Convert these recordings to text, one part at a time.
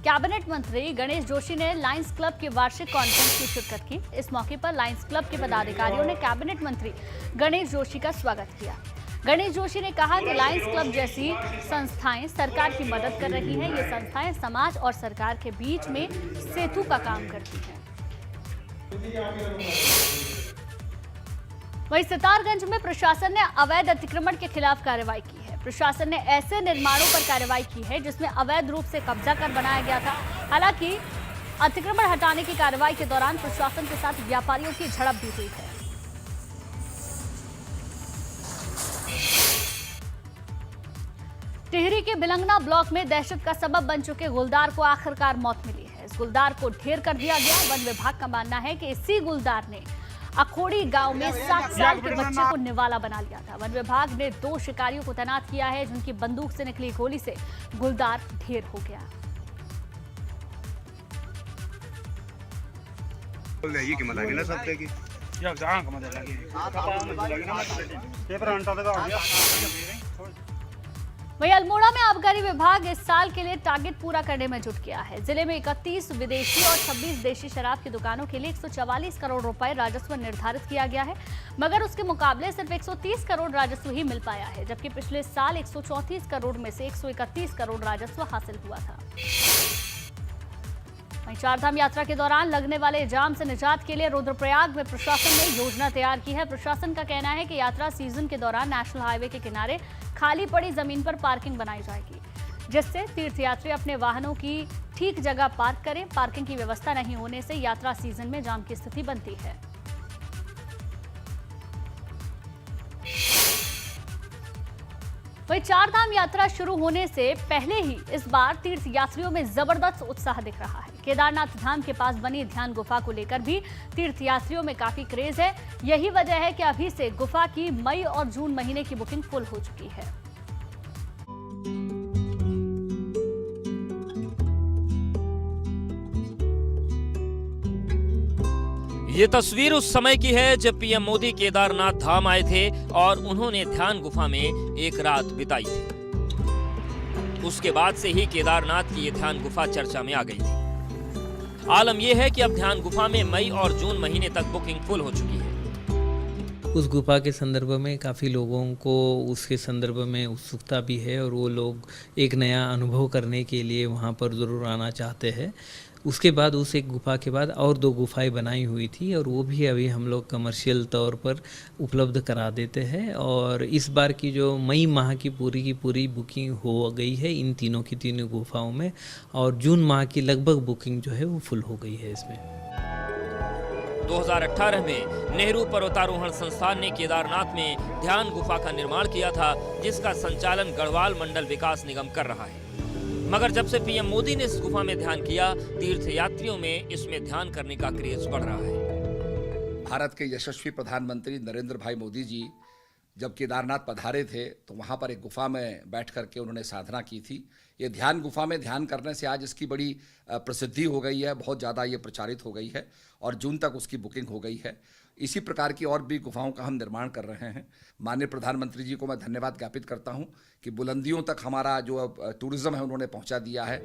Cabinet मंत्री गणेश जोशी ने Lions club के वार्षिक कॉन्फ्रेंस की शिरकत की। इस मौके पर लायंस क्लब के पदाधिकारियों ने कैबिनेट मंत्री गणेश जोशी का स्वागत किया। गणेश जोशी ने कहा कि लायंस क्लब जैसी संस्थाएं सरकार की मदद कर रही हैं। ये संस्थाएं समाज और सरकार के बीच में सेतु का काम करती हैं। वहीं सितारगंज में प्रशासन ने अवैध अतिक्रमण के खिलाफ कार्रवाई की है। प्रशासन ने ऐसे निर्माणों पर कार्रवाई की है जिसमें अवैध रूप से कब्जा कर बनाया गया था। हालांकि अतिक्रमण हटाने की कार्रवाई के दौरान प्रशासन के साथ व्यापारियों की झड़प भी हुई है। टिहरी के बिलंगना ब्लॉक में दहशत का सबब बन चुके गुलदार को आखिरकार मौत मिली है। इस गुलदार को ढेर कर दिया गया। वन विभाग का मानना है कि इसी गुलदार ने अखोड़ी गांव में 7 साल के बच्चे को निवाला बना लिया था। वन विभाग ने 2 शिकारियों को तैनात किया है जिनकी बंदूक से निकली गोली से गुलदार ढेर हो गया। वहीं अल्मोड़ा में आबकारी विभाग इस साल के लिए टारगेट पूरा करने में जुट गया है। जिले में 31 विदेशी और 26 देशी शराब की दुकानों के लिए 144 करोड़ रुपए राजस्व निर्धारित किया गया है, मगर उसके मुकाबले सिर्फ 130 करोड़ राजस्व ही मिल पाया है, जबकि पिछले साल 134 करोड़ में से 131 करोड़ राजस्व हासिल हुआ था। वहीं चारधाम यात्रा के दौरान लगने वाले जाम से निजात के लिए रुद्रप्रयाग में प्रशासन ने योजना तैयार की है। प्रशासन का कहना है कि यात्रा सीजन के दौरान नेशनल हाईवे के किनारे खाली पड़ी जमीन पर पार्किंग बनाई जाएगी, जिससे तीर्थयात्री अपने वाहनों की ठीक जगह पार्क करें। पार्किंग की व्यवस्था नहीं होने से यात्रा सीजन में जाम की स्थिति बनती है। वहीं चारधाम यात्रा शुरू होने से पहले ही इस बार तीर्थ यात्रियों में जबरदस्त उत्साह दिख रहा है। केदारनाथ धाम के पास बनी ध्यान गुफा को लेकर भी तीर्थ यात्रियों में काफी क्रेज है। यही वजह है कि अभी से गुफा की मई और जून महीने की बुकिंग फुल हो चुकी है। ये तस्वीर उस समय की है जब पीएम मोदी केदारनाथ धाम आए थे और उन्होंने ध्यान गुफा में एक रात बिताई थी। उसके बाद से ही केदारनाथ की ये ध्यान गुफा चर्चा में आ गई थी। आलम यह है कि अब ध्यान गुफा में मई और जून महीने तक बुकिंग फुल हो चुकी है। उस गुफा के संदर्भ में काफ़ी लोगों को उसके संदर्भ में उत्सुकता भी है और वो लोग एक नया अनुभव करने के लिए वहाँ पर ज़रूर आना चाहते हैं। उसके बाद उस एक गुफा के बाद और 2 गुफाएं बनाई हुई थी और वो भी अभी हम लोग कमर्शियल तौर पर उपलब्ध करा देते हैं। और इस बार की जो मई माह की पूरी बुकिंग हो गई है इन तीनों की तीनों गुफाओं में, और जून माह की लगभग बुकिंग जो है वो फुल हो गई है इसमें। 2018 में नेहरू पर्वतारोहण संस्थान ने केदारनाथ में ध्यान गुफा का निर्माण किया था, जिसका संचालन गढ़वाल मंडल विकास निगम कर रहा है। मगर जब से पीएम मोदी ने इस गुफा में ध्यान किया, तीर्थ यात्रियों में इसमें ध्यान करने का क्रेज बढ़ रहा है। भारत के यशस्वी प्रधानमंत्री नरेंद्र भाई मोदी जी जब केदारनाथ पधारे थे तो वहाँ पर एक गुफा में बैठ करके उन्होंने साधना की थी। ये ध्यान गुफा में ध्यान करने से आज इसकी बड़ी प्रसिद्धि हो गई है, बहुत ज़्यादा ये प्रचारित हो गई है और जून तक उसकी बुकिंग हो गई है। इसी प्रकार की और भी गुफाओं का हम निर्माण कर रहे हैं। माननीय प्रधानमंत्री जी को मैं धन्यवाद ज्ञापित करता हूं कि बुलंदियों तक हमारा जो टूरिज्म है उन्होंने पहुंचा दिया है।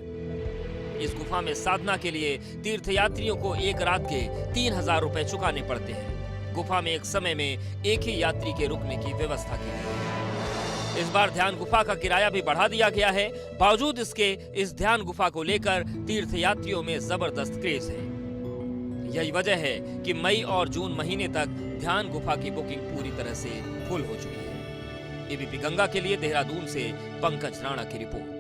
इस गुफा में साधना के लिए तीर्थयात्रियों को एक रात के 3000 रुपए चुकाने पड़ते हैं। गुफा में एक समय में एक ही यात्री के रुकने की व्यवस्था की गई है। इस बार ध्यान गुफा का किराया भी बढ़ा दिया गया है। बावजूद इसके इस ध्यान गुफा को लेकर तीर्थयात्रियों में जबरदस्त क्रेज है। यही वजह है कि मई और जून महीने तक ध्यान गुफा की बुकिंग पूरी तरह से फुल हो चुकी है। एबीपी गंगा के लिए देहरादून से पंकज राणा की रिपोर्ट।